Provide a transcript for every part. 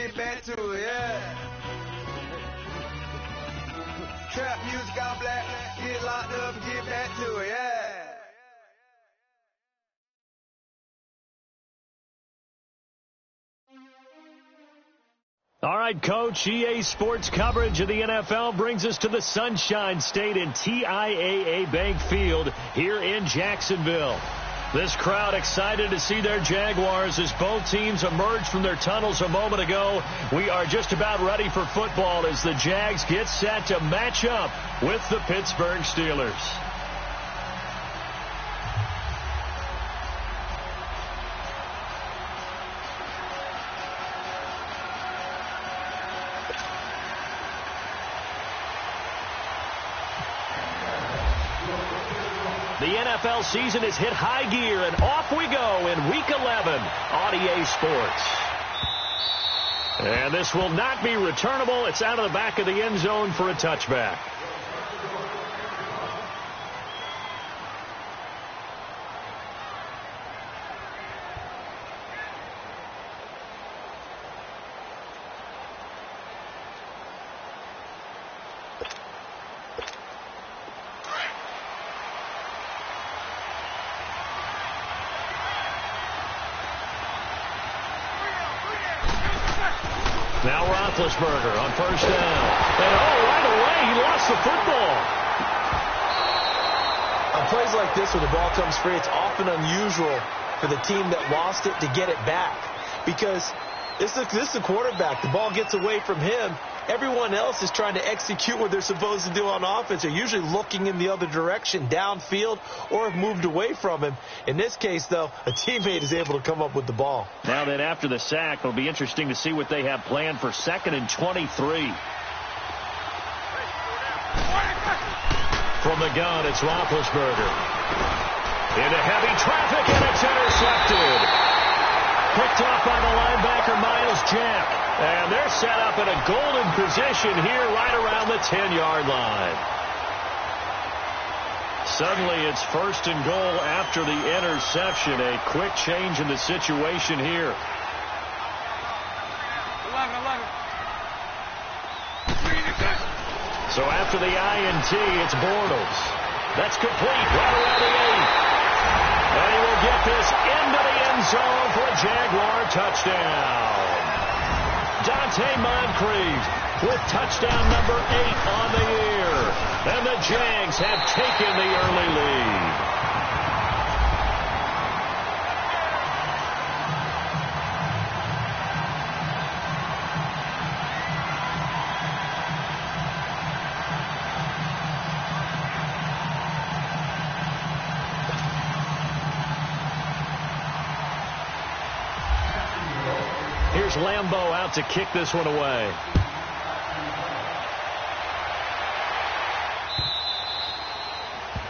get back to it, yeah. Trap music out black, get locked up and get back to it, yeah. All right, Coach, EA Sports coverage of the NFL brings us to the Sunshine State in TIAA Bank Field here in Jacksonville. This crowd excited to see their Jaguars as both teams emerged from their tunnels a moment ago. We are just about ready for football as the Jags get set to match up with the Pittsburgh Steelers. The NFL season has hit high gear, and off we go in Week 11 on EA Sports. And this will not be returnable. It's out of the back of the end zone for a touchback. Now Roethlisberger on first down. And right away, he lost the football. On plays like this where the ball comes free, it's often unusual for the team that lost it to get it back. Because this is a quarterback. The ball gets away from him. Everyone else is trying to execute what they're supposed to do on offense. They're usually looking in the other direction, downfield, or have moved away from him. In this case, though, a teammate is able to come up with the ball. Now then, after the sack, it'll be interesting to see what they have planned for 2nd and 23. From the gun, it's Roethlisberger. Into heavy traffic, and it's intercepted. Picked off by the linebacker, Miles Jack. And they're set up in a golden position here right around the 10-yard line. Suddenly it's 1st and goal after the interception. A quick change in the situation here. 11. So after the INT, it's Bortles. That's complete right around the 8. And he will get this into the end zone for a Jaguar touchdown. Dante Moncrief with touchdown number 8 on the year. And the Jags have taken the early lead. Here's Lambeau out to kick this one away.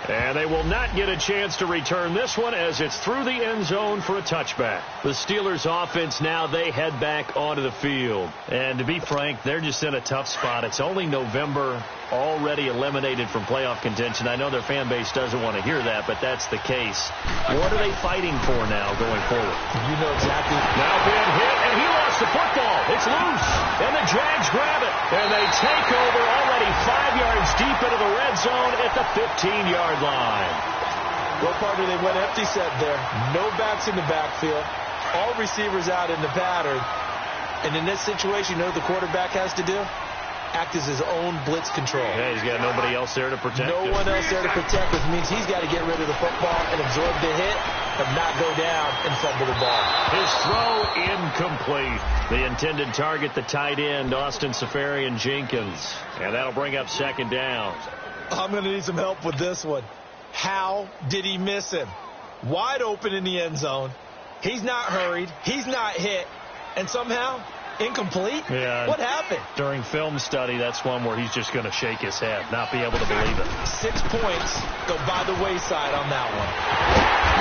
And they will not get a chance to return this one as it's through the end zone for a touchback. The Steelers offense now, they head back onto the field. And to be frank, they're just in a tough spot. It's only November, already eliminated from playoff contention. I know their fan base doesn't want to hear that, but that's the case. What are they fighting for now going forward? You know exactly. Now being hit, and he lost the football. It's loose, and the Jags grab it. And they take over already 5 yards deep into the red zone at the 15-yard line. Well, partner, they went empty set there. No backs in the backfield. All receivers out in the pattern. And in this situation, you know what the quarterback has to do? Act as his own blitz control. Yeah, he's got nobody else there to protect him. No one else there to protect, which means he's got to get rid of the football and absorb the hit, but not go down and fumble the ball. His throw incomplete. The intended target, the tight end, Austin Seferian-Jenkins. And that'll bring up 2nd down. I'm going to need some help with this one. How did he miss him? Wide open in the end zone. He's not hurried. He's not hit. And somehow, incomplete? Yeah. What happened? During film study, that's one where he's just going to shake his head, not be able to believe it. 6 points go by the wayside on that one.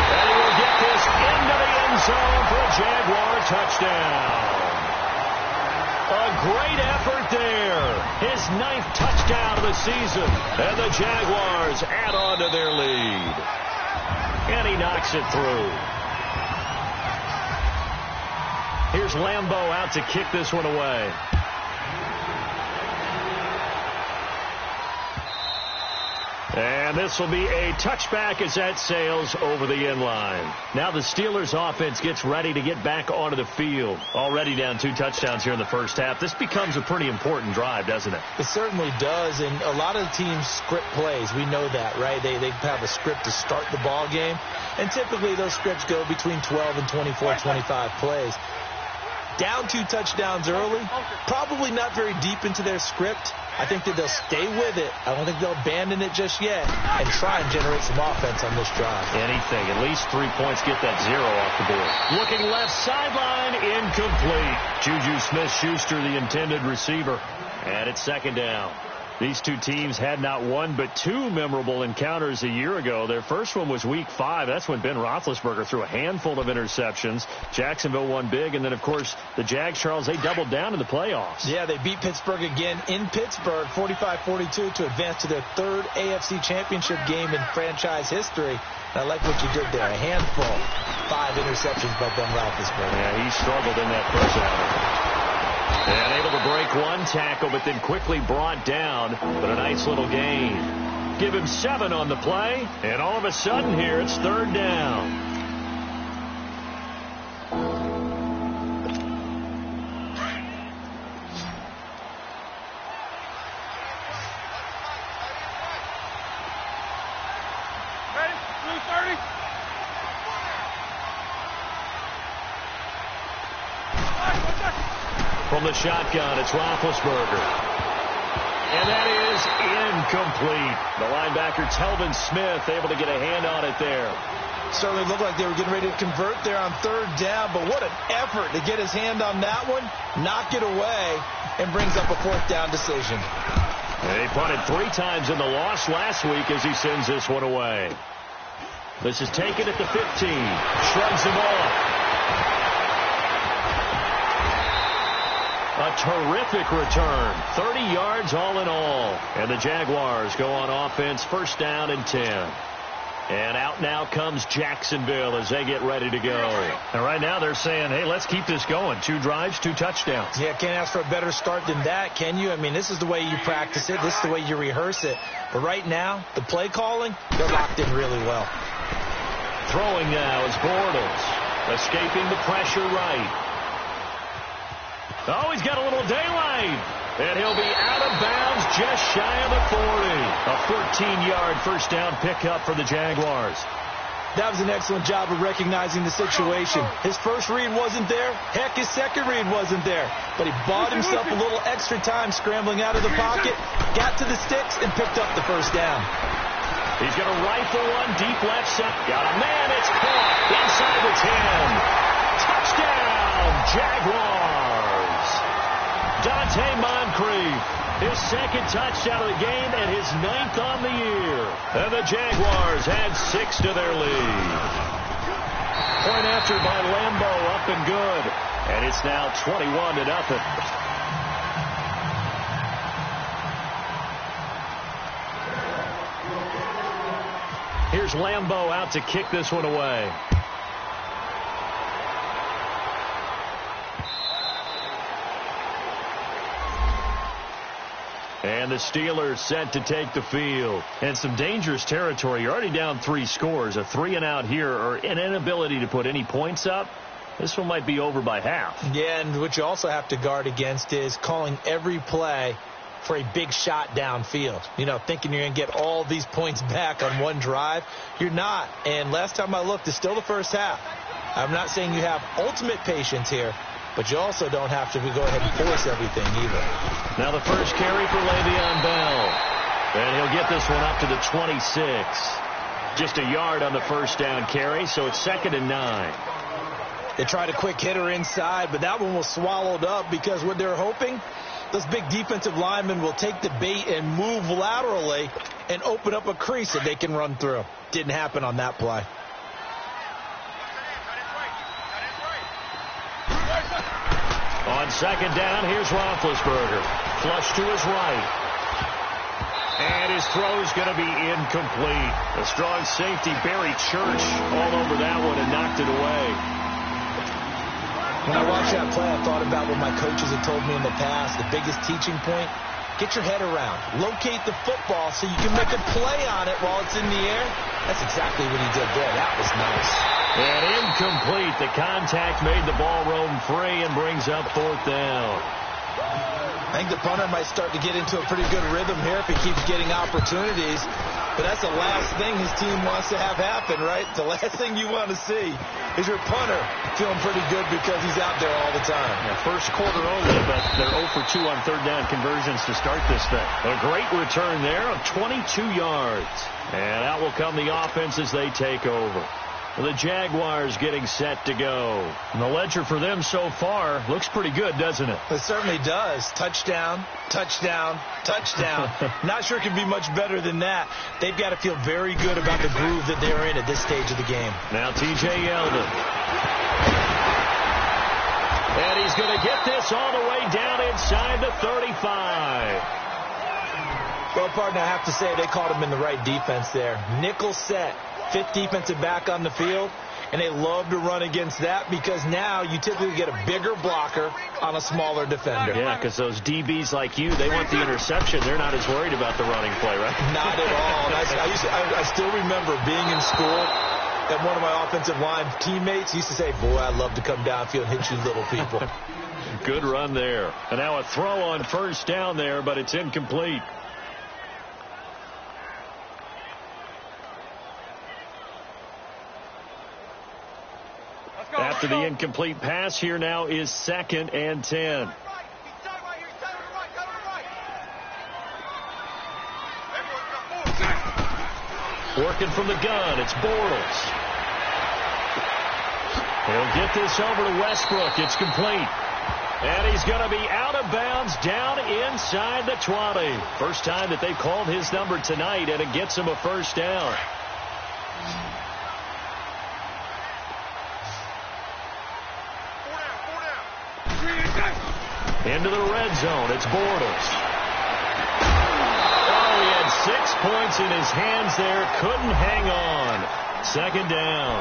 And he will get this into the end zone for a Jaguar touchdown. A great effort there. His 9th touchdown of the season. And the Jaguars add on to their lead. And he knocks it through. Here's Here's Lambeau out to kick this one away. And this will be a touchback as that sails over the end line. Now the Steelers offense gets ready to get back onto the field. Already down 2 touchdowns here in the first half. This becomes a pretty important drive, doesn't it? It certainly does, and a lot of the teams script plays. We know that, right? They have a script to start the ball game, and typically those scripts go between 12 and 24, 25 plays. Down 2 touchdowns early, probably not very deep into their script. I think that they'll stay with it. I don't think they'll abandon it just yet and try and generate some offense on this drive. Anything. At least 3 points. Get that 0 off the board. Looking left sideline. Incomplete. Juju Smith-Schuster, the intended receiver. And it's second down. These two teams had not one but 2 memorable encounters a year ago. Their first one was Week 5. That's when Ben Roethlisberger threw a handful of interceptions. Jacksonville won big. And then, of course, the Jags, Charles, they doubled down in the playoffs. Yeah, they beat Pittsburgh again in Pittsburgh, 45-42, to advance to their 3rd AFC Championship game in franchise history. And I like what you did there. A handful. 5 interceptions by Ben Roethlisberger. Yeah, he struggled in that first half. And able to break 1 tackle, but then quickly brought down. But a nice little gain. Give him 7 on the play. And all of a sudden here, it's 3rd down. From the shotgun, it's Roethlisberger. And that is incomplete. The linebacker, Telvin Smith, able to get a hand on it there. Certainly looked like they were getting ready to convert there on 3rd down, but what an effort to get his hand on that one, knock it away, and brings up a 4th down decision. They punted 3 times in the loss last week as he sends this one away. This is taken at the 15. Shrugs him off. A terrific return. 30 yards all in all. And the Jaguars go on offense, 1st down and 10. And out now comes Jacksonville as they get ready to go. And right now they're saying, hey, let's keep this going. 2 drives, 2 touchdowns. Yeah, can't ask for a better start than that, can you? I mean, this is the way you practice it. This is the way you rehearse it. But right now, the play calling, they're locked in really well. Throwing now is Bortles. Escaping the pressure right. Oh, he's got a little daylight. And he'll be out of bounds just shy of the 40. A 14-yard 1st down pickup for the Jaguars. That was an excellent job of recognizing the situation. His first read wasn't there. Heck, his second read wasn't there. But he bought himself a little extra time scrambling out of the pocket, got to the sticks, and picked up the 1st down. He's going to rifle one deep left side. Got a man. It's caught inside the 10. Touchdown, Jaguars. Dante Moncrief, his 2nd touchdown of the game and his 9th on the year. And the Jaguars add 6 to their lead. Point after by Lambeau, up and good. And it's now 21-0. Here's Lambeau out to kick this one away. And the Steelers set to take the field. And some dangerous territory. You're already down 3 scores. A 3-and-out here or an inability to put any points up. This one might be over by half. Yeah, and what you also have to guard against is calling every play for a big shot downfield. You know, thinking you're going to get all these points back on one drive. You're not. And last time I looked, it's still the first half. I'm not saying you have ultimate patience here, but you also don't have to go ahead and force everything either. Now the first carry for Le'Veon Bell. And he'll get this one up to the 26. Just a yard on the 1st down carry, so it's 2nd and 9. They tried a quick hitter inside, but that one was swallowed up because what they're hoping, those big defensive linemen will take the bait and move laterally and open up a crease that they can run through. Didn't happen on that play. On 2nd down, here's Roethlisberger. Flush to his right. And his throw's going to be incomplete. A strong safety, Barry Church, all over that one and knocked it away. When I watched that play, I thought about what my coaches had told me in the past. The biggest teaching point, get your head around. Locate the football so you can make a play on it while it's in the air. That's exactly what he did there. That was nice. And incomplete. The contact made the ball roam free and brings up 4th down. I think the punter might start to get into a pretty good rhythm here if he keeps getting opportunities. But that's the last thing his team wants to have happen, right? The last thing you want to see is your punter feeling pretty good because he's out there all the time. Yeah, first quarter only, but they're 0 for 2 on 3rd down conversions to start this thing. A great return there of 22 yards. And out will come the offense as they take over. The Jaguars getting set to go. And the ledger for them so far looks pretty good, doesn't it? It certainly does. Touchdown, touchdown, touchdown. Not sure it can be much better than that. They've got to feel very good about the groove that they're in at this stage of the game. Now T.J. Yeldon. And he's going to get this all the way down inside the 35. Well, partner, I have to say they caught him in the right defense there. Nickel set. 5th defensive back on the field, and they love to run against that because now you typically get a bigger blocker on a smaller defender. Yeah, because those DBs like you, they want the interception. They're not as worried about the running play, right? Not at all. I still remember being in school, and one of my offensive line teammates used to say, boy, I'd love to come downfield and hit you little people. Good run there. And now a throw on 1st down there, but it's incomplete. After the incomplete pass, here now is 2nd and 10. Working from the gun, it's Bortles. He'll get this over to Westbrook. It's complete. And he's going to be out of bounds down inside the 20. First time that they've called his number tonight, and it gets him a 1st down. Into the red zone. It's Bortles. Oh, he had 6 points in his hands there. Couldn't hang on. 2nd down.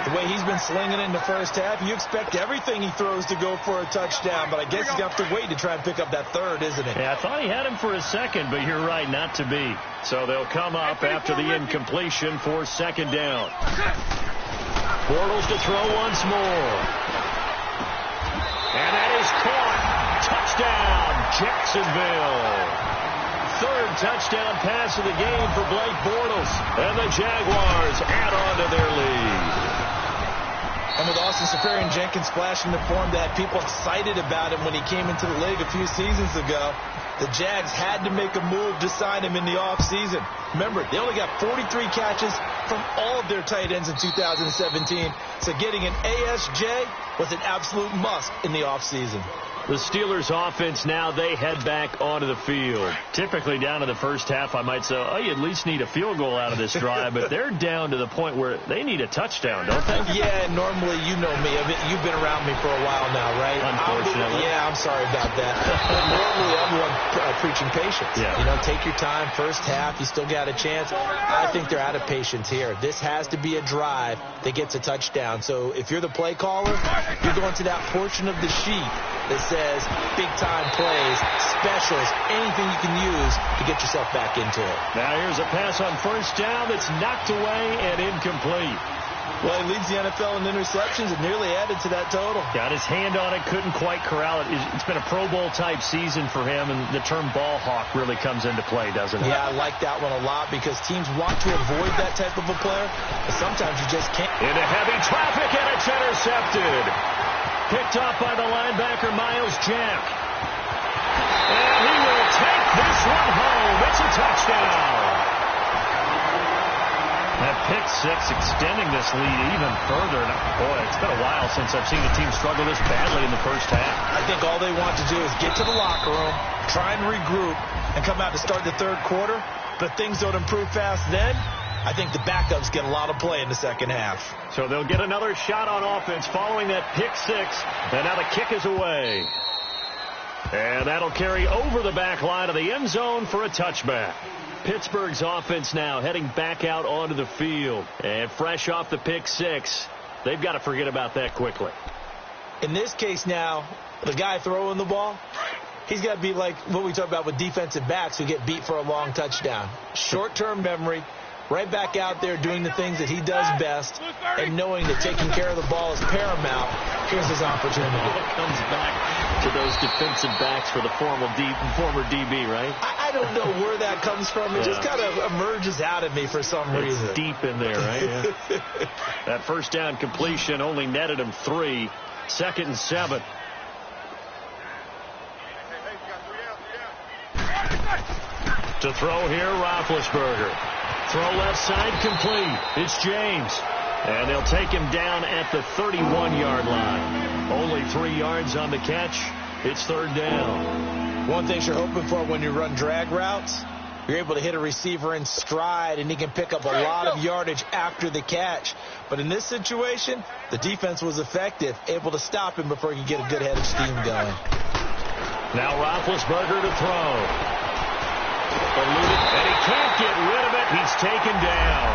The way he's been slinging it in the first half, you expect everything he throws to go for a touchdown, but I guess he's going to have to wait to try and pick up that 3rd, isn't it? Yeah, I thought he had him for a 2nd, but you're right, not to be. So they'll come up after the incompletion for 2nd down. Bortles to throw once more. And that is caught. Touchdown, Jacksonville. 3rd touchdown pass of the game for Blake Bortles. And the Jaguars add on to their lead. And with Austin Seferian-Jenkins splashing the form that had people excited about him when he came into the league a few seasons ago, the Jags had to make a move to sign him in the offseason. Remember, they only got 43 catches from all of their tight ends in 2017, so getting an ASJ was an absolute must in the offseason. The Steelers offense now, they head back onto the field. Typically down to the first half, I might say, oh, you at least need a field goal out of this drive, but they're down to the point where they need a touchdown, don't they? Yeah, normally, you know me. You've been around me for a while now, right? Unfortunately. I'm sorry about that. Normally, I'm the one preaching patience. Yeah. You know, take your time. First half, you still got a chance. I think they're out of patience here. This has to be a drive that gets a touchdown. So if you're the play caller, you're going to that portion of the sheet that says big-time plays, specials, anything you can use to get yourself back into it. Now here's a pass on 1st down that's knocked away and incomplete. Well, he leads the NFL in interceptions and nearly added to that total. Got his hand on it, couldn't quite corral it. It's been a Pro Bowl-type season for him, and the term ball hawk really comes into play, doesn't it? Yeah, I like that one a lot because teams want to avoid that type of a player, but sometimes you just can't. Into heavy traffic, and it's intercepted. Picked off by the linebacker, Miles Jack. And he will take this one home. It's a touchdown. That pick 6 extending this lead even further. Boy, it's been a while since I've seen a team struggle this badly in the first half. I think all they want to do is get to the locker room, try and regroup, and come out to start the 3rd quarter. But if things don't improve fast then, I think the backups get a lot of play in the 2nd half. So they'll get another shot on offense following that pick 6. And now the kick is away. And that'll carry over the back line of the end zone for a touchback. Pittsburgh's offense now heading back out onto the field. And fresh off the pick 6, they've got to forget about that quickly. In this case now, the guy throwing the ball, he's got to be like what we talk about with defensive backs who get beat for a long touchdown. Short-term memory, right back out there doing the things that he does best, and knowing that taking care of the ball is paramount. Here's his opportunity. It comes back to those defensive backs for the former DB, right? I don't know where that comes from. It just kind of emerges out of me for some reason. It's deep in there, right? Yeah. That first down completion only netted him 3. 2nd and 7. To throw here, Roethlisberger. Throw left side complete. It's James. And they'll take him down at the 31-yard line. Only 3 yards on the catch. It's 3rd down. One thing you're hoping for when you run drag routes, you're able to hit a receiver in stride, and he can pick up a lot of yardage after the catch. But in this situation, the defense was effective, able to stop him before he could get a good head of steam going. Now Roethlisberger to throw. Eluded, and he can't get rid of it. He's taken down.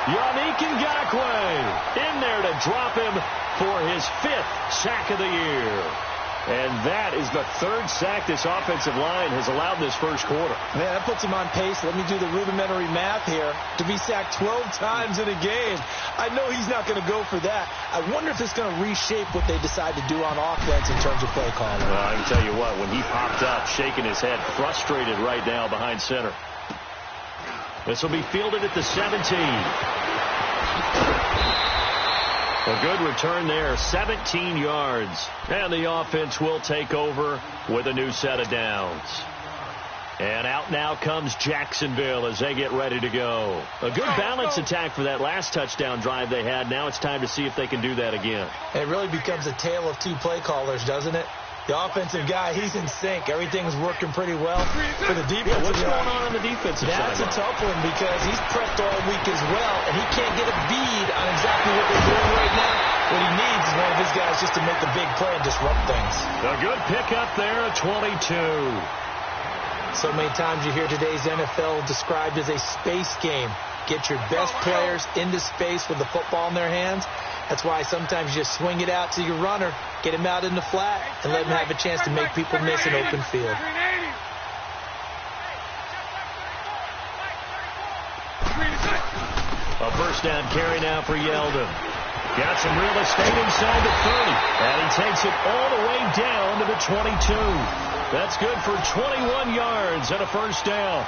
Yannick Ngakoue in there to drop him for his 5th sack of the year. And that is the 3rd sack this offensive line has allowed this first quarter. Man, that puts him on pace. Let me do the rudimentary math here. To be sacked 12 times in a game. I know he's not going to go for that. I wonder if it's going to reshape what they decide to do on offense in terms of play calling. Well, I can tell you what, when he popped up, shaking his head, frustrated right now behind center. This will be fielded at the 17. A good return there, 17 yards. And the offense will take over with a new set of downs. And out now comes Jacksonville as they get ready to go. A good balance attack for that last touchdown drive they had. Now it's time to see if they can do that again. It really becomes a tale of 2 play callers, doesn't it? The offensive guy, he's in sync. Everything's working pretty well. For the defensive what's going on the defensive side? That's a tough one because he's prepped all week as well, and he can't get a bead on exactly what they're doing right now. What he needs is one of his guys just to make the big play and disrupt things. A good pickup there at 22. So many times you hear today's NFL described as a space game. Get your best players into space with the football in their hands. That's why sometimes you just swing it out to your runner, get him out in the flat, and let him have a chance to make people miss an open field. A first down carry now for Yeldon. Got some real estate inside the 30, and he takes it all the way down to the 22. That's good for 21 yards and a first down.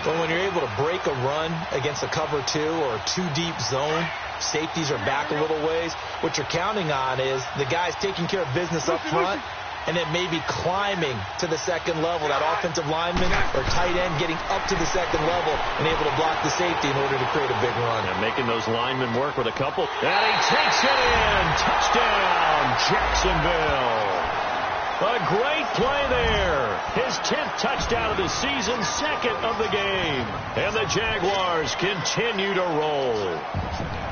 Well, when you're able to break a run against a cover 2 or 2-deep zone, safeties are back a little ways. What you're counting on is the guys taking care of business up front and then maybe climbing to the second level. That offensive lineman or tight end getting up to the second level and able to block the safety in order to create a big run. And making those linemen work with a couple. And he takes it in. Touchdown, Jacksonville. A great play there. His 10th touchdown of the season, 2nd of the game. And the Jaguars continue to roll.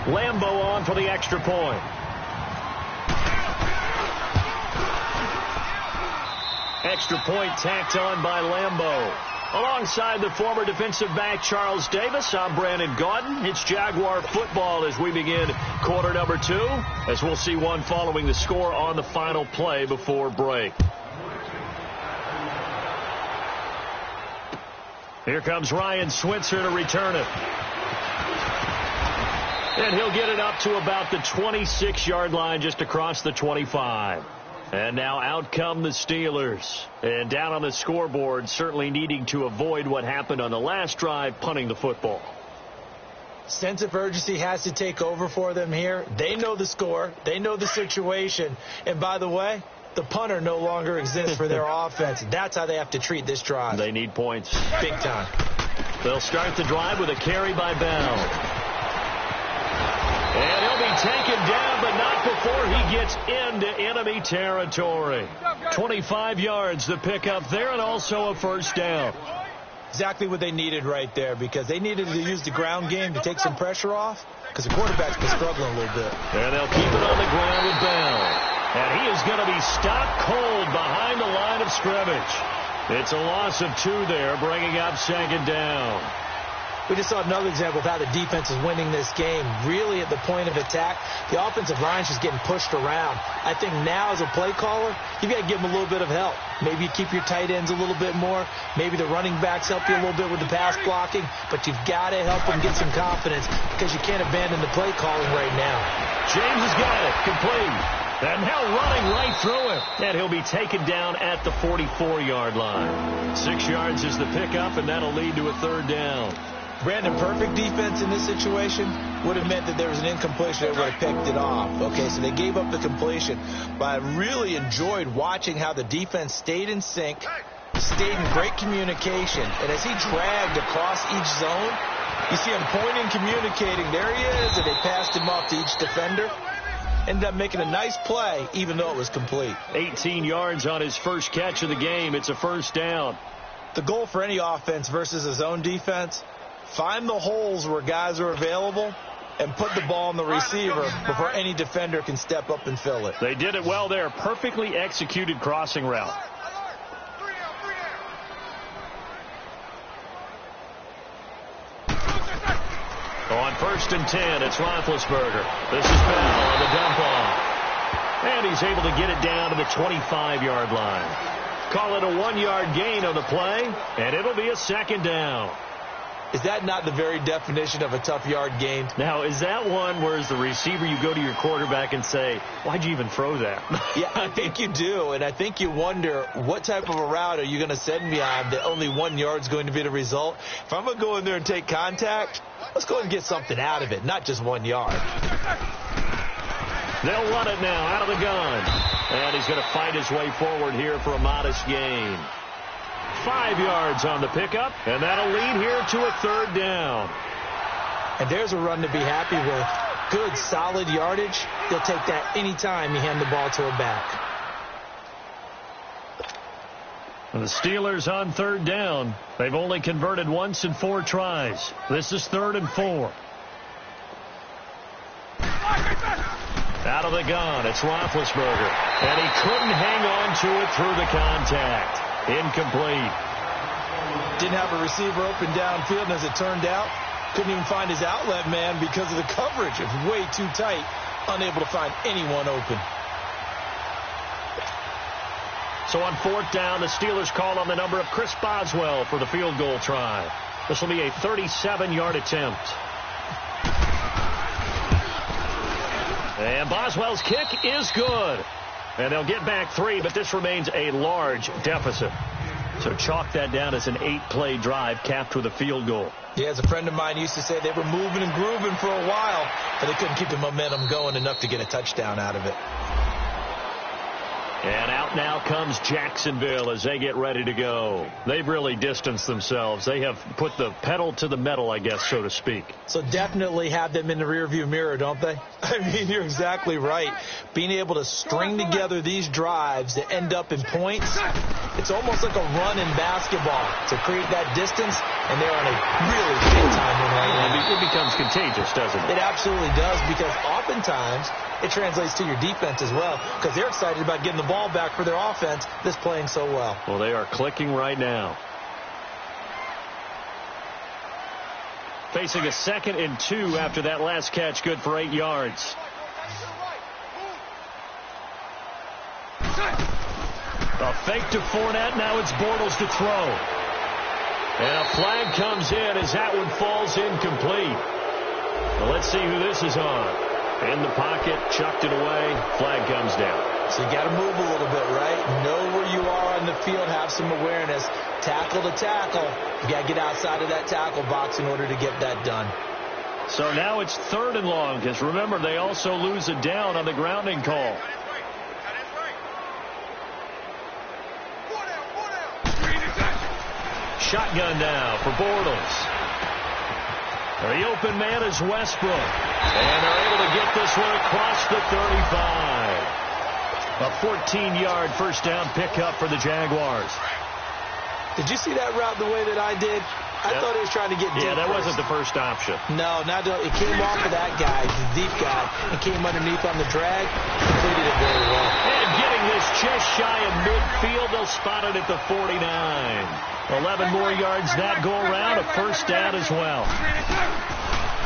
Lambeau on for the extra point. Extra point tacked on by Lambeau. Alongside the former defensive back Charles Davis, I'm Brandon Gaudin. It's Jaguar football as we begin quarter number 2, as we'll see one following the score on the final play before break. Here comes Ryan Switzer to return it. And he'll get it up to about the 26-yard line, just across the 25. And now out come the Steelers. And down on the scoreboard, certainly needing to avoid what happened on the last drive, punting the football. Sense of urgency has to take over for them here. They know the score. They know the situation. And by the way, the punter no longer exists for their offense. That's how they have to treat this drive. They need points. Big time. They'll start the drive with a carry by Bell. And he'll be taken down, but not before he gets into enemy territory. 25 yards to pick up there, and also a first down. Exactly what they needed right there, because they needed to use the ground game to take some pressure off, because the quarterback's been struggling a little bit. And they'll keep it on the ground with Bell. And he is going to be stopped cold behind the line of scrimmage. It's a loss of 2 there, bringing up 2nd down. We just saw another example of how the defense is winning this game. Really at the point of attack, the offensive line's just getting pushed around. I think now as a play caller, you've got to give them a little bit of help. Maybe you keep your tight ends a little bit more. Maybe the running backs help you a little bit with the pass blocking. But you've got to help them get some confidence because you can't abandon the play calling right now. James has got it. Complete. And now running right through him. And he'll be taken down at the 44-yard line. 6 yards is the pickup, and that'll lead to a third down. Brandon, perfect defense in this situation would have meant that there was an incompletion. They would have picked it off. Okay, so they gave up the completion. But I really enjoyed watching how the defense stayed in sync, stayed in great communication. And as he dragged across each zone, you see him pointing, communicating. There he is, and they passed him off to each defender. Ended up making a nice play, even though it was complete. 18 yards on his first catch of the game. It's a first down. The goal for any offense versus a zone defense, find the holes where guys are available and put the ball on the receiver before any defender can step up and fill it. They did it well there. Perfectly executed crossing route. On 1st and 10, it's Roethlisberger. This is Bell on the dump off. And he's able to get it down to the 25-yard line. Call it a 1-yard gain on the play, and it'll be a second down. Is that not the very definition of a tough yard gain? Now, is that one where as the receiver you go to your quarterback and say, why'd you even throw that? Yeah, I think you do, and I think you wonder what type of a route are you going to send me on that only 1 yard's going to be the result? If I'm going to go in there and take contact, let's go and get something out of it, not just 1 yard. They'll run it now out of the gun. And he's going to fight his way forward here for a modest gain. 5 yards on the pickup, and that'll lead here to a third down. And there's a run to be happy with. Good, solid yardage. They'll take that anytime you hand the ball to a back. And the Steelers on third down. They've only converted once in 4 tries. This is 3rd and 4. Out of the gun, it's Roethlisberger. And he couldn't hang on to it through the contact. Incomplete. Didn't have a receiver open downfield, and as it turned out, couldn't even find his outlet man because of the coverage. It was way too tight, unable to find anyone open. So on 4th down, the Steelers call on the number of Chris Boswell for the field goal try. This will be a 37-yard attempt. And Boswell's kick is good. And they'll get back 3, but this remains a large deficit. So chalk that down as an 8-play drive capped with a field goal. Yeah, as a friend of mine used to say, they were moving and grooving for a while, but they couldn't keep the momentum going enough to get a touchdown out of it. And out now comes Jacksonville as they get ready to go. They've really distanced themselves. They have put the pedal to the metal, I guess, so to speak. So definitely have them in the rearview mirror, don't they? I mean, you're exactly right. Being able to string together these drives that end up in points, it's almost like a run in basketball to create that distance, and they're on a really big-time one right now. It becomes contagious, doesn't it? It absolutely does, because oftentimes it translates to your defense as well, because they're excited about getting the ball back for their offense that's playing so well. Well, they are clicking right now. Facing a 2nd and 2 after that last catch, good for 8 yards. A fake to Fournette. Now it's Bortles to throw. And a flag comes in as that one falls incomplete. Well, let's see who this is on. In the pocket, chucked it away. Flag comes down. So you got to move a little bit, right? Know where you are on the field. Have some awareness. Tackle to tackle. You got to get outside of that tackle box in order to get that done. So now it's 3rd and long, because remember, they also lose a down on the grounding call. Shotgun now for Bortles. The open man is Westbrook. And they're able to get this one across the 35. A 14-yard first down pickup for the Jaguars. Did you see that route the way that I did? I thought he was trying to get deep. Yeah, that wasn't the first option. No, it came off of that guy, the deep guy, and came underneath on the drag. Completed it very well. And getting this just shy of midfield. They'll spot it at the 49. 11 more yards that go around. A first down as well.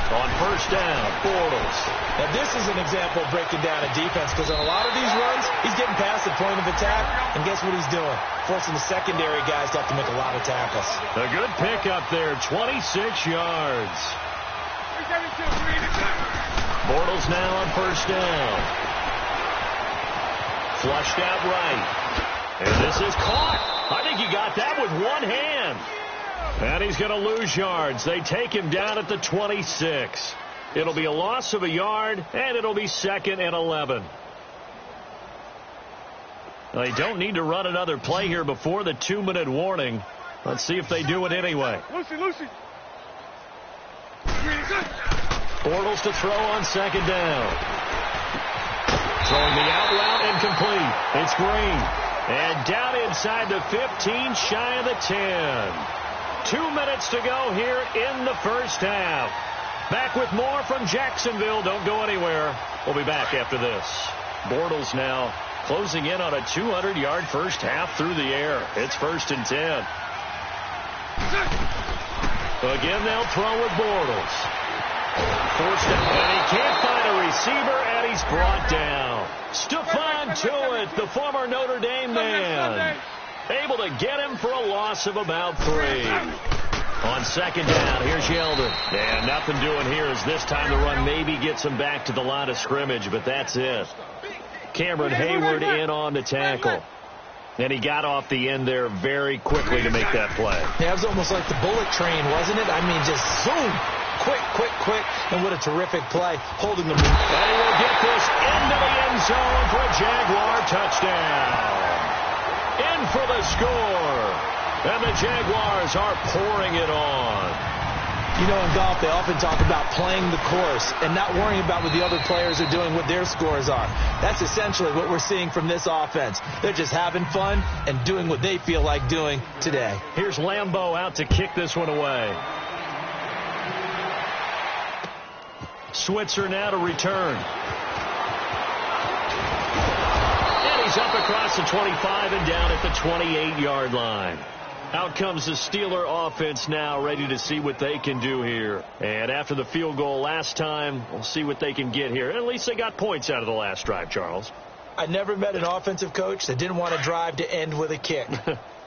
On first down, Bortles. Now, this is an example of breaking down a defense, because on a lot of these runs, he's getting past the point of attack, and guess what he's doing? Forcing the secondary guys to have to make a lot of tackles. A good pickup there, 26 yards. Bortles now on first down. Flushed out right. And this is caught. I think he got that with one hand. And he's going to lose yards. They take him down at the 26. It'll be a loss of a yard, and it'll be 2nd and 11. They don't need to run another play here before the 2-minute warning. Let's see if they do it anyway. Lucy. Bortles to throw on second down. Throwing the out route incomplete. It's Green. And down inside the 15, shy of the 10. 2 minutes to go here in the first half. Back with more from Jacksonville. Don't go anywhere. We'll be back after this. Bortles now closing in on a 200-yard first half through the air. It's 1st and 10. Again, they'll throw with Bortles. Forced it, and he can't find a receiver, and he's brought down. Stephon Tuitt, the former Notre Dame man, able to get him for a loss of about 3. On second down, here's Yeldon. And nothing doing here as this time the run maybe gets him back to the line of scrimmage, but that's it. Cameron Hayward in on the tackle. And he got off the end there very quickly to make that play. Yeah, it was almost like the bullet train, wasn't it? I mean, just zoom. Quick. And what a terrific play. Holding the move. And he will get this into the end zone for a Jaguar touchdown. In for the score. And the Jaguars are pouring it on. You know, in golf, they often talk about playing the course and not worrying about what the other players are doing, what their scores are. That's essentially what we're seeing from this offense. They're just having fun and doing what they feel like doing today. Here's Lambeau out to kick this one away. Switzer now to return. And he's up across the 25 and down at the 28-yard line. Out comes the Steeler offense now, ready to see what they can do here. And after the field goal last time, we'll see what they can get here. At least they got points out of the last drive, Charles. I never met an offensive coach that didn't want to drive to end with a kick.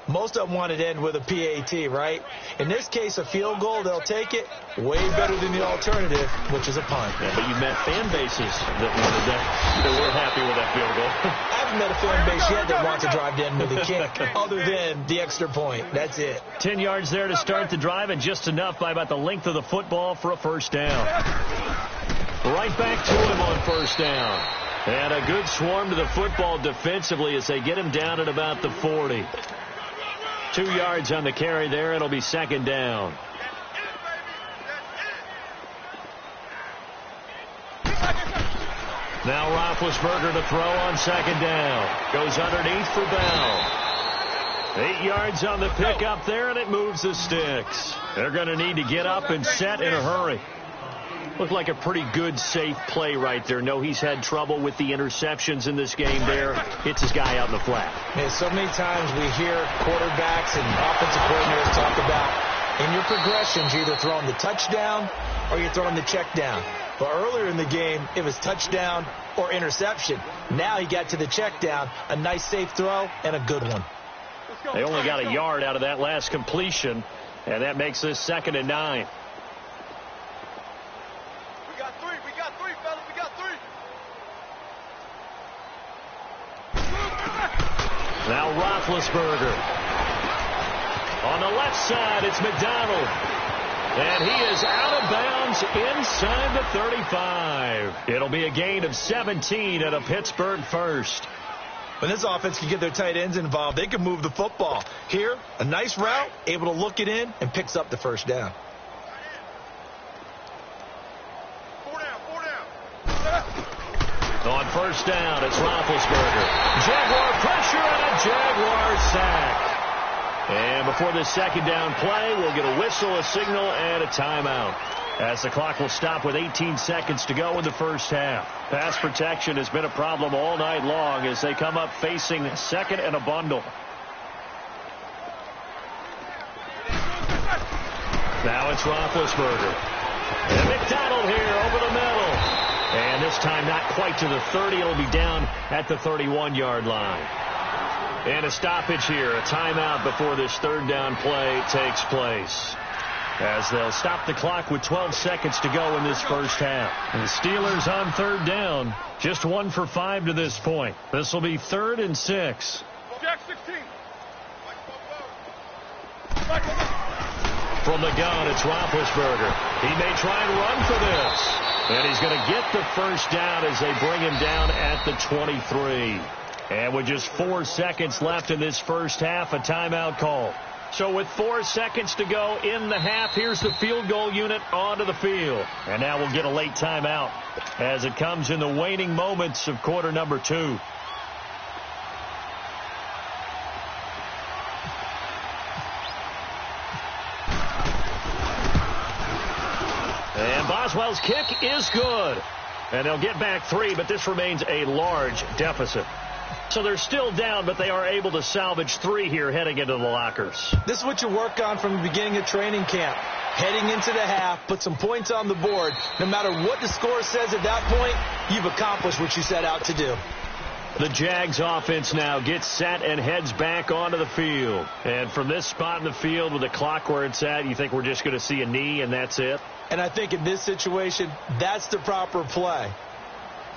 Most of them wanted to end with a PAT, right? In this case, a field goal, they'll take it. Way better than the alternative, which is a punt. Yeah, but you met fan bases that wanted that. They weren't happy with that field goal. I haven't met a fan base yet that wants to drive to end with a kick, other than the extra point. That's it. 10 yards there to start the drive, and just enough by about the length of the football for a first down. Right back to him on first down. And a good swarm to the football defensively as they get him down at about the 40. 2 yards on the carry there. It'll be second down. Now Roethlisberger to throw on second down. Goes underneath for Bell. 8 yards on the pickup there, and it moves the sticks. They're going to need to get up and set in a hurry. Looked like a pretty good, safe play right there. No, he's had trouble with the interceptions in this game there. Hits his guy out in the flat. Man, so many times we hear quarterbacks and offensive coordinators talk about in your progressions, you're either throwing the touchdown or you're throwing the check down. But earlier in the game, it was touchdown or interception. Now he got to the check down, a nice safe throw, and a good one. They only got a yard out of that last completion, and that makes this 2nd and 9. Now Roethlisberger. On the left side, it's McDonald. And he is out of bounds inside the 35. It'll be a gain of 17 and a Pittsburgh first. When this offense can get their tight ends involved, they can move the football. Here, a nice route, able to look it in, and picks up the first down. On first down, it's Roethlisberger. Jaguar pressure and a Jaguar sack. And before the second down play, we'll get a whistle, a signal, and a timeout. as the clock will stop with 18 seconds to go in the first half. Pass protection has been a problem all night long as they come up facing second and a bundle. Now it's Roethlisberger. And McDonald here over the middle. And this time not quite to the 30. It'll be down at the 31-yard line. And a stoppage here, a timeout before this third down play takes place, as they'll stop the clock with 12 seconds to go in this first half. And the Steelers on third down, just 1 for 5 to this point. This will be 3rd and 6. Jack 16. From the gun, it's Roethlisberger. He may try and run for this. And he's going to get the first down as they bring him down at the 23. And with just 4 seconds left in this first half, a timeout call. So with 4 seconds to go in the half, here's the field goal unit onto the field. And now we'll get a late timeout as it comes in the waning moments of quarter number 2. And Boswell's kick is good. And they'll get back 3, but this remains a large deficit. So they're still down, but they are able to salvage 3 here heading into the lockers. This is what you work on from the beginning of training camp. Heading into the half, put some points on the board. No matter what the score says at that point, you've accomplished what you set out to do. The Jags offense now gets set and heads back onto the field. And from this spot in the field with the clock where it's at, you think we're just going to see a knee and that's it? And I think in this situation, that's the proper play.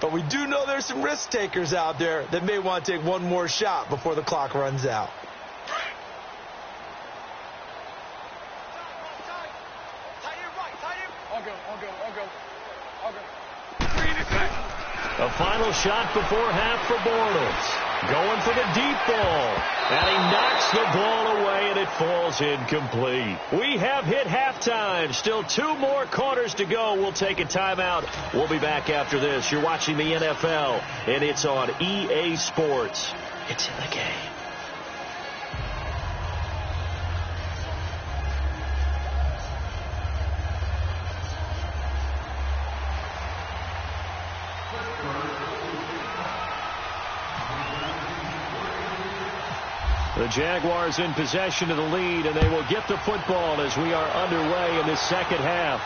But we do know there's some risk takers out there that may want to take one more shot before the clock runs out. A final shot before half for Bortles. Going for the deep ball. And he knocks the ball away, and it falls incomplete. We have hit halftime. Still 2 more quarters to go. We'll take a timeout. We'll be back after this. You're watching the NFL, and it's on EA Sports. It's in the game. The Jaguars in possession of the lead, and they will get the football as we are underway in this second half.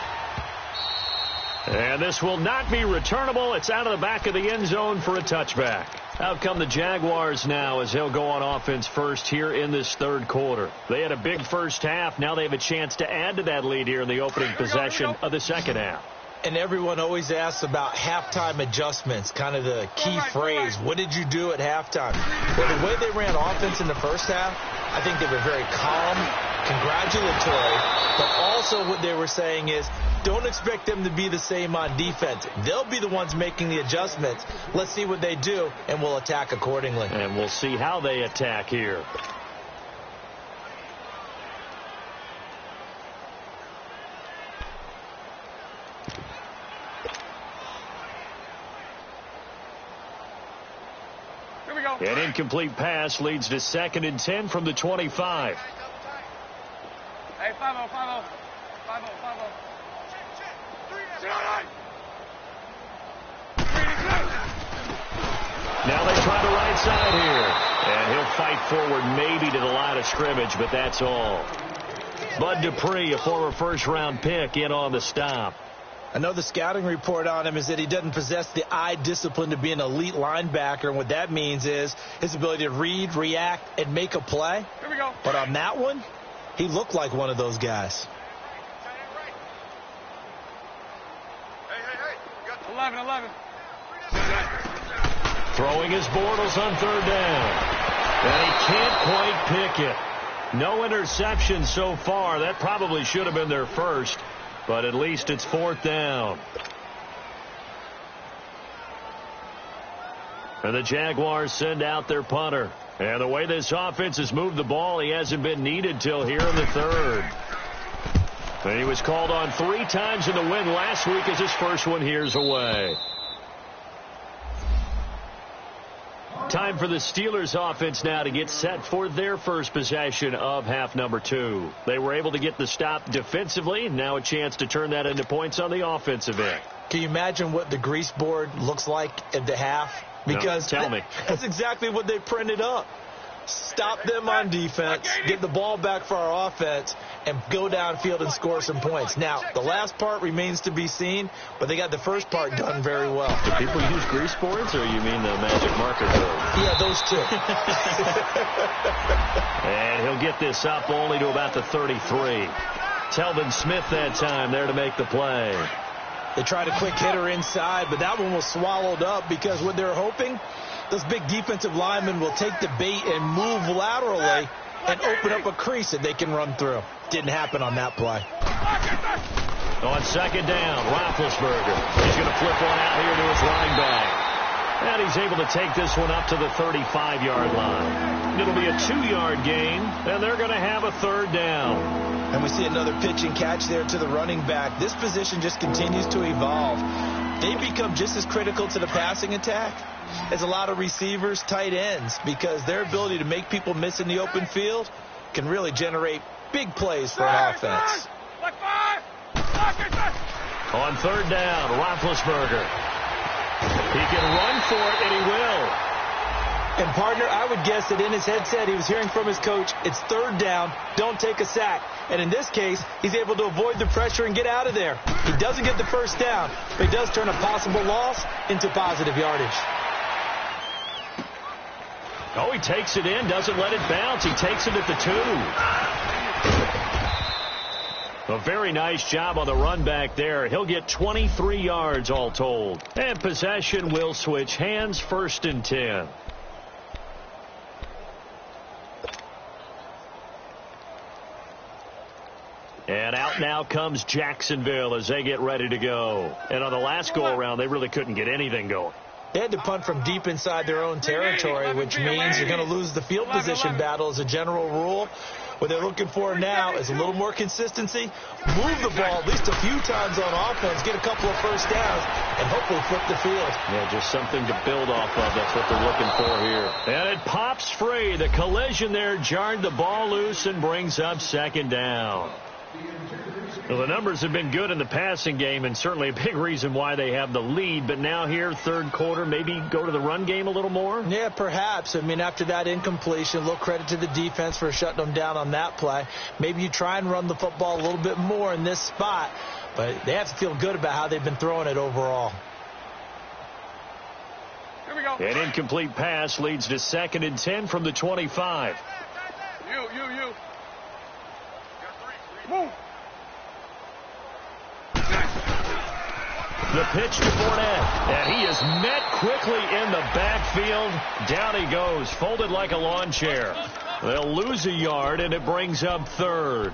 And this will not be returnable. It's out of the back of the end zone for a touchback. Out come the Jaguars now as they'll go on offense first here in this third quarter. They had a big first half. Now they have a chance to add to that lead here in the opening possession of the second half. And everyone always asks about halftime adjustments, kind of the key phrase. What did you do at halftime? Well, the way they ran offense in the first half, I think they were very calm, congratulatory, but also what they were saying is don't expect them to be the same on defense. They'll be the ones making the adjustments. Let's see what they do, and we'll attack accordingly. And we'll see how they attack here. An incomplete pass leads to 2nd and 10 from the 25. Hey, 5-0, 5-0. 5-0, 5-0. Now they try the right side here. And he'll fight forward maybe to the line of scrimmage, but that's all. Bud Dupree, a former first-round pick, in on the stop. I know the scouting report on him is that he doesn't possess the eye discipline to be an elite linebacker, and what that means is his ability to read, react, and make a play. Here we go. But on that one, he looked like one of those guys. Hey. 11. Throwing his Bortles on third down. And he can't quite pick it. No interception so far. That probably should have been their first. But at least it's 4th down. And the Jaguars send out their punter. And the way this offense has moved the ball, he hasn't been needed till here in the third. And he was called on 3 times in the win last week as his first one here's away. Time for the Steelers offense now to get set for their first possession of half number 2. They were able to get the stop defensively. Now a chance to turn that into points on the offensive end. Can you imagine what the grease board looks like at the half? Because no, tell me. That's exactly what they printed up. Stop them on defense, get the ball back for our offense, and go downfield and score some points. Now, the last part remains to be seen, but they got the first part done very well. Do people use grease boards, or you mean the magic marker board? Yeah, those two. And he'll get this up only to about the 33. Telvin Smith that time there to make the play. They tried a quick hitter inside, but that one was swallowed up because what they're hoping, those big defensive linemen will take the bait and move laterally and open up a crease that they can run through. Didn't happen on that play. On second down, Roethlisberger. He's going to flip one out here to his running back. And he's able to take this one up to the 35-yard line. It'll be a 2-yard gain, and they're going to have a third down. And we see another pitch and catch there to the running back. This position just continues to evolve. They become just as critical to the passing attack as a lot of receivers, tight ends, because their ability to make people miss in the open field can really generate big plays for an offense. On third down, Roethlisberger. He can run for it, and he will. And, partner, I would guess that in his headset he was hearing from his coach, it's third down, don't take a sack. And in this case, he's able to avoid the pressure and get out of there. He doesn't get the first down, but he does turn a possible loss into positive yardage. Oh, he takes it in, doesn't let it bounce. He takes it at the 2. A very nice job on the run back there. He'll get 23 yards all told. And possession will switch hands, 1st and 10. And out now comes Jacksonville as they get ready to go. And on the last go-around, they really couldn't get anything going. They had to punt from deep inside their own territory, which means you're going to lose the field position battle as a general rule. What they're looking for now is a little more consistency, move the ball at least a few times on offense, get a couple of first downs, and hopefully flip the field. Yeah, just something to build off of. That's what they're looking for here. And it pops free. The collision there jarred the ball loose and brings up 2nd down. Well, the numbers have been good in the passing game, and certainly a big reason why they have the lead. But now here, third quarter, maybe go to the run game a little more? Yeah, perhaps. I mean, after that incompletion, a little credit to the defense for shutting them down on that play. Maybe you try and run the football a little bit more in this spot. But they have to feel good about how they've been throwing it overall. Here we go. An incomplete pass leads to 2nd and 10 from the 25. You. Move. The pitch to Fournette, and he is met quickly in the backfield. Down he goes, folded like a lawn chair. They'll lose a yard, and it brings up 3rd.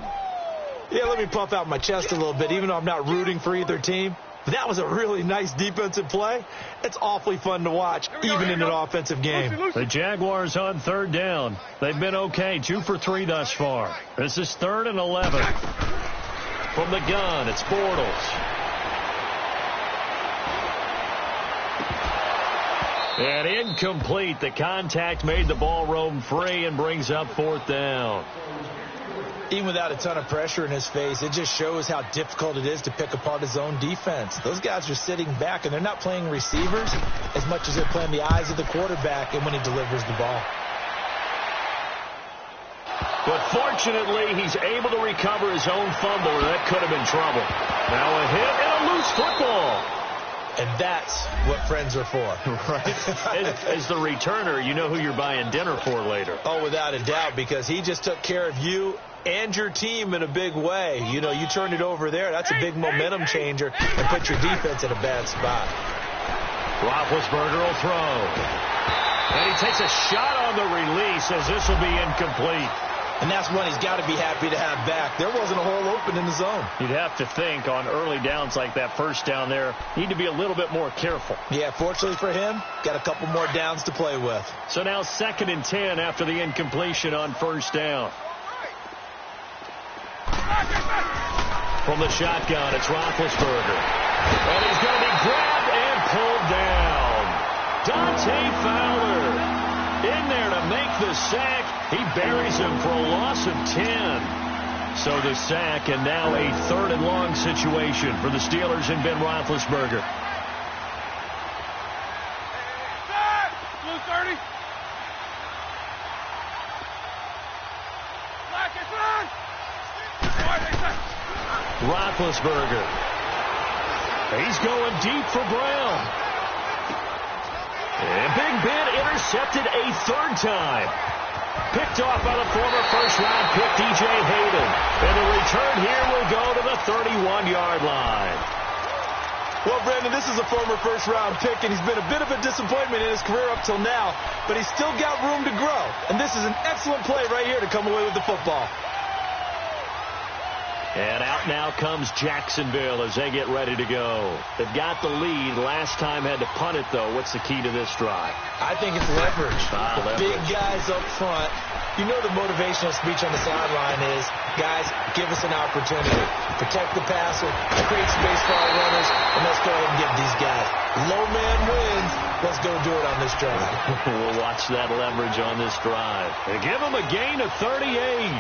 Yeah, let me puff out my chest a little bit, even though I'm not rooting for either team. But that was a really nice defensive play. It's awfully fun to watch, even in an offensive game. The Jaguars on 3rd down. They've been okay, 2 for 3 thus far. This is 3rd and 11. From the gun, it's Bortles. And incomplete. The contact made the ball roam free and brings up 4th down. Even without a ton of pressure in his face, it just shows how difficult it is to pick apart his own defense. Those guys are sitting back, and they're not playing receivers as much as they're playing the eyes of the quarterback and when he delivers the ball. But fortunately, he's able to recover his own fumble, and that could have been trouble. Now a hit and a loose football. And that's what friends are for. Right. As the returner, you know who you're buying dinner for later. Oh, without a doubt, because he just took care of you and your team in a big way. You know, you turned it over there. That's a big momentum changer and put your defense in a bad spot. Roethlisberger will throw. And he takes a shot on the release as this will be incomplete. And that's one he's got to be happy to have back. There wasn't a hole open in the zone. You'd have to think on early downs like that first down there, need to be a little bit more careful. Yeah, fortunately for him, got a couple more downs to play with. So now 2nd and 10 after the incompletion on 1st down. From the shotgun, it's Roethlisberger. And he's going to be grabbed and pulled down. Dante Fowler. make the sack. He buries him for a loss of 10. So the sack, and now a 3rd and long situation for the Steelers and Ben Roethlisberger. Roethlisberger. He's going deep for Brown. And Big Ben intercepted a 3rd time. Picked off by the former first-round pick, DJ Hayden. And the return here will go to the 31-yard line. Well, Brandon, this is a former first-round pick, and he's been a bit of a disappointment in his career up till now, but he's still got room to grow. And this is an excellent play right here to come away with the football. And out now comes Jacksonville as they get ready to go. They've got the lead. Last time had to punt it, though. What's the key to this drive? I think it's leverage. Leverage. Big guys up front. You know the motivational speech on the sideline is, guys, give us an opportunity. Protect the passer, create space for our runners, and let's go ahead and get these guys. Low man wins. Let's go do it on this drive. We'll watch that leverage on this drive. They give them a gain of 38.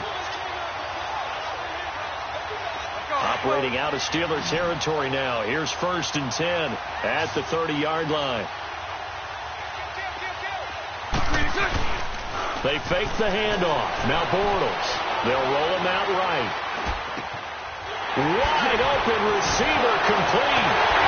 Operating out of Steeler territory now. Here's 1st and 10 at the 30-yard line. They fake the handoff. Now Bortles. They'll roll him out right. Wide open receiver complete.